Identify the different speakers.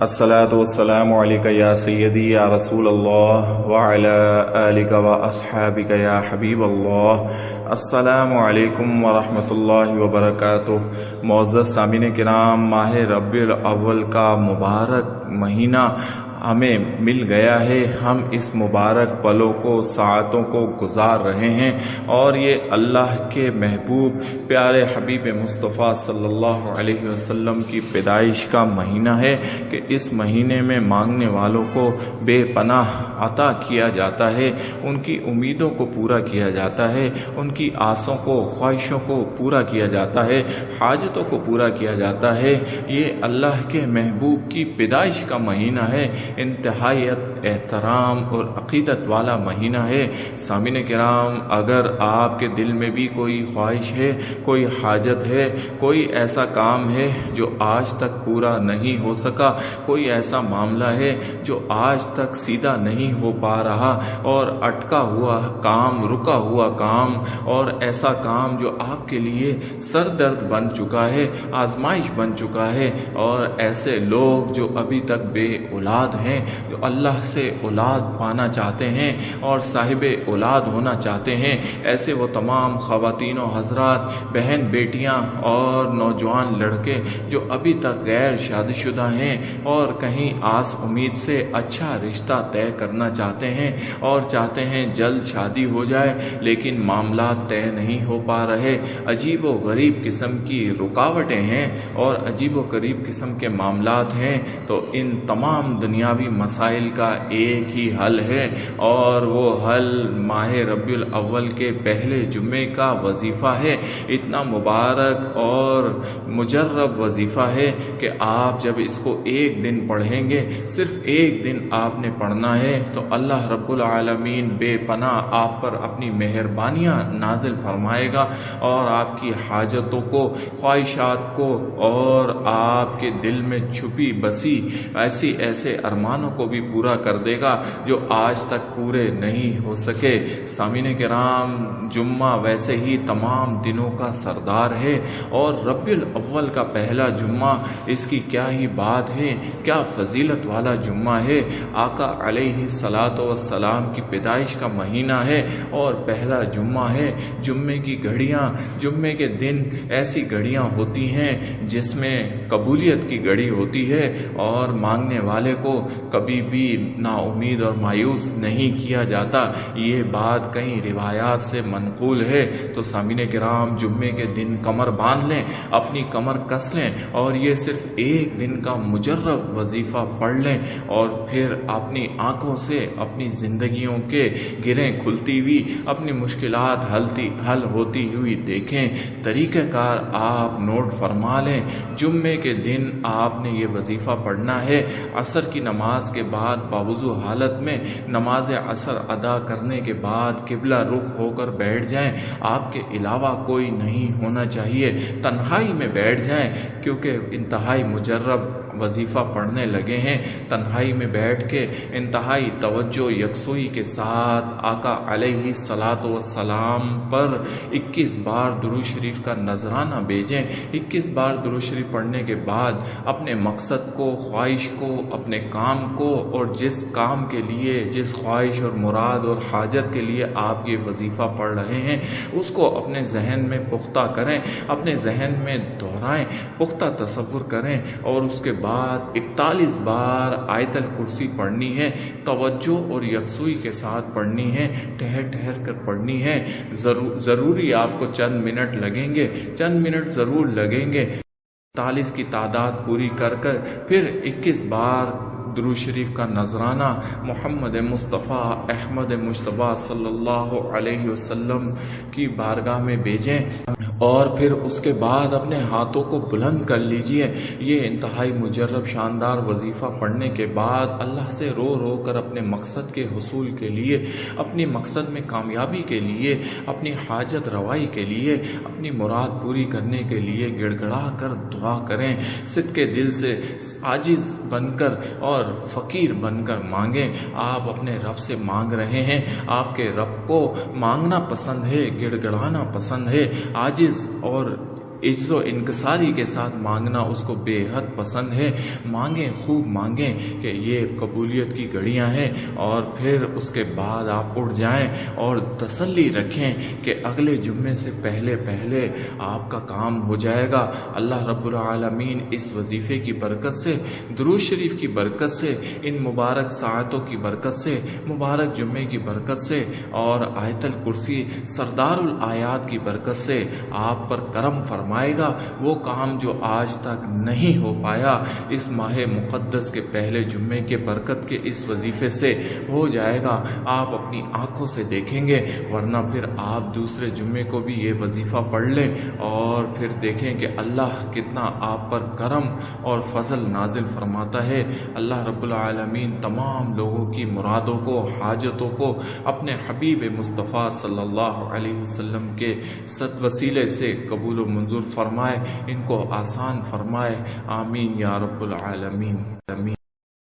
Speaker 1: الصلاۃ والسلام علیک یا سیدی یا رسول اللہ وعلی آلک و اصحابک یا حبیب اللہ۔ السلام علیکم ورحمۃ اللہ وبرکاتہ۔ معزز سامعین کرام، ماہ ربیع الاول کا مبارک مہینہ ہمیں مل گیا ہے۔ ہم اس مبارک پلوں کو، ساعتوں کو گزار رہے ہیں، اور یہ اللہ کے محبوب پیارے حبیب مصطفیٰ صلی اللہ علیہ وسلم کی پیدائش کا مہینہ ہے کہ اس مہینے میں مانگنے والوں کو بے پناہ عطا کیا جاتا ہے، ان کی امیدوں کو پورا کیا جاتا ہے، ان کی آسوں کو، خواہشوں کو پورا کیا جاتا ہے، حاجتوں کو پورا کیا جاتا ہے۔ یہ اللہ کے محبوب کی پیدائش کا مہینہ ہے، انتہائی احترام اور عقیدت والا مہینہ ہے۔ سامعین کرام، اگر آپ کے دل میں بھی کوئی خواہش ہے، کوئی حاجت ہے، کوئی ایسا کام ہے جو آج تک پورا نہیں ہو سکا، کوئی ایسا معاملہ ہے جو آج تک سیدھا نہیں ہو پا رہا، اور اٹکا ہوا کام، رکا ہوا کام، اور ایسا کام جو آپ کے لیے سر درد بن چکا ہے، آزمائش بن چکا ہے، اور ایسے لوگ جو ابھی تک بے اولاد ہیں، جو اللہ سے اولاد پانا چاہتے ہیں اور صاحب اولاد ہونا چاہتے ہیں، ایسے وہ تمام خواتین و حضرات، بہن بیٹیاں اور نوجوان لڑکے جو ابھی تک غیر شادی شدہ ہیں اور کہیں آس امید سے اچھا رشتہ طے کرنا چاہتے ہیں اور چاہتے ہیں جلد شادی ہو جائے، لیکن معاملات طے نہیں ہو پا رہے، عجیب و غریب قسم کی رکاوٹیں ہیں اور عجیب و غریب قسم کے معاملات ہیں، تو ان تمام دنیاوی مسائل کا ایک ہی حل ہے، اور وہ حل ماہ ربیع الاول کے پہلے جمعے کا وظیفہ ہے۔ اتنا مبارک اور مجرب وظیفہ ہے کہ آپ جب اس کو ایک دن پڑھیں گے، صرف ایک دن آپ نے پڑھنا ہے، تو اللہ رب العالمین بے پناہ آپ پر اپنی مہربانیاں نازل فرمائے گا، اور آپ کی حاجتوں کو، خواہشات کو، اور آپ کے دل میں چھپی بسی ایسے ارمانوں کو بھی پورا کر دے گا جو آج تک پورے نہیں ہو سکے۔ سامعین کرام، جمعہ ویسے ہی تمام دنوں کا سردار ہے، اور ربیع الاول کا پہلا جمعہ، اس کی کیا ہی بات ہے، کیا فضیلت والا جمعہ ہے۔ آقا علیہ الصلاۃ والسلام کی پیدائش کا مہینہ ہے اور پہلا جمعہ ہے۔ جمعے کی گھڑیاں، جمعے کے دن ایسی گھڑیاں ہوتی ہیں جس میں قبولیت کی گھڑی ہوتی ہے، اور مانگنے والے کو کبھی بھی نا امید اور مایوس نہیں کیا جاتا۔ یہ بات کئی روایات سے منقول ہے، تو سامعین کرام، جمعے کے دن کمر باندھ لیں، اپنی کمر کس لیں، اور یہ صرف ایک دن کا مجرب وظیفہ پڑھ لیں، اور پھر اپنی آنکھوں سے اپنی زندگیوں کے گرہیں کھلتی ہوئی، اپنی مشکلات حل ہوتی ہوئی دیکھیں۔ طریقہ کار آپ نوٹ فرما لیں۔ جمعے کے دن آپ نے یہ وظیفہ پڑھنا ہے۔ عصر کی نماز کے بعد باوضو حالت میں نماز عصر ادا کرنے کے بعد قبلہ رخ ہو کر بیٹھ جائیں۔ آپ کے علاوہ کوئی نہیں ہونا چاہیے، تنہائی میں بیٹھ جائیں، کیونکہ انتہائی مجرب وظیفہ پڑھنے لگے ہیں۔ تنہائی میں بیٹھ کے انتہائی توجہ یکسوئی کے ساتھ آقا علیہ الصلاۃ والسلام پر 21 بار درود شریف کا نذرانہ بھیجیں۔ 21 بار درود شریف پڑھنے کے بعد اپنے مقصد کو، خواہش کو، اپنے کام کو، اور جس کام کے لیے، جس خواہش اور مراد اور حاجت کے لیے آپ یہ وظیفہ پڑھ رہے ہیں، اس کو اپنے ذہن میں پختہ کریں، اپنے ذہن میں دہرائیں، پختہ تصور کریں، اور اس کے بعد 41 بار آیت الکرسی پڑھنی ہے۔ توجہ اور یکسوئی کے ساتھ پڑھنی ہے، ٹھہر کر پڑھنی ہے۔ ضروری آپ کو چند منٹ لگیں گے، چند منٹ ضرور لگیں گے۔ 41 کی تعداد پوری کر پھر 21 بار درود شریف کا نذرانہ محمد مصطفیٰ احمد مجتبیٰ صلی اللہ علیہ وسلم کی بارگاہ میں بھیجیں، اور پھر اس کے بعد اپنے ہاتھوں کو بلند کر لیجئے۔ یہ انتہائی مجرب شاندار وظیفہ پڑھنے کے بعد اللہ سے رو رو کر اپنے مقصد کے حصول کے لیے، اپنی مقصد میں کامیابی کے لیے، اپنی حاجت روائی کے لیے، اپنی مراد پوری کرنے کے لیے گڑ گڑا کر دعا کریں۔ صدق دل سے عاجز بن کر اور فقیر بن کر مانگیں۔ آپ اپنے رب سے مانگ رہے ہیں، آپ کے رب کو مانگنا پسند ہے، گڑ گڑانا پسند ہے، عاجز اور عزت و انکساری کے ساتھ مانگنا اس کو بے حد پسند ہے۔ مانگیں، خوب مانگیں کہ یہ قبولیت کی گھڑیاں ہیں، اور پھر اس کے بعد آپ اٹھ جائیں اور تسلی رکھیں کہ اگلے جمعے سے پہلے پہلے آپ کا کام ہو جائے گا۔ اللہ رب العالمین اس وظیفے کی برکت سے، درود شریف کی برکت سے، ان مبارک ساعتوں کی برکت سے، مبارک جمعے کی برکت سے، اور آیت الکرسی سردار الآیات کی برکت سے آپ پر کرم فرمائے گا۔ وہ کام جو آج تک نہیں ہو پایا، اس ماہ مقدس کے پہلے جمعے کے برکت کے اس وظیفے سے ہو جائے گا۔ آپ اپنی آنکھوں سے دیکھیں گے، ورنہ پھر آپ دوسرے جمعے کو بھی یہ وظیفہ پڑھ لیں اور پھر دیکھیں کہ اللہ کتنا آپ پر کرم اور فضل نازل فرماتا ہے۔ اللہ رب العالمین تمام لوگوں کی مرادوں کو، حاجتوں کو اپنے حبیب مصطفیٰ صلی اللہ علیہ وسلم کے صد وسیلے سے قبول و منظور فرمائے، ان کو آسان فرمائے۔ آمین یا رب العالمین، آمین۔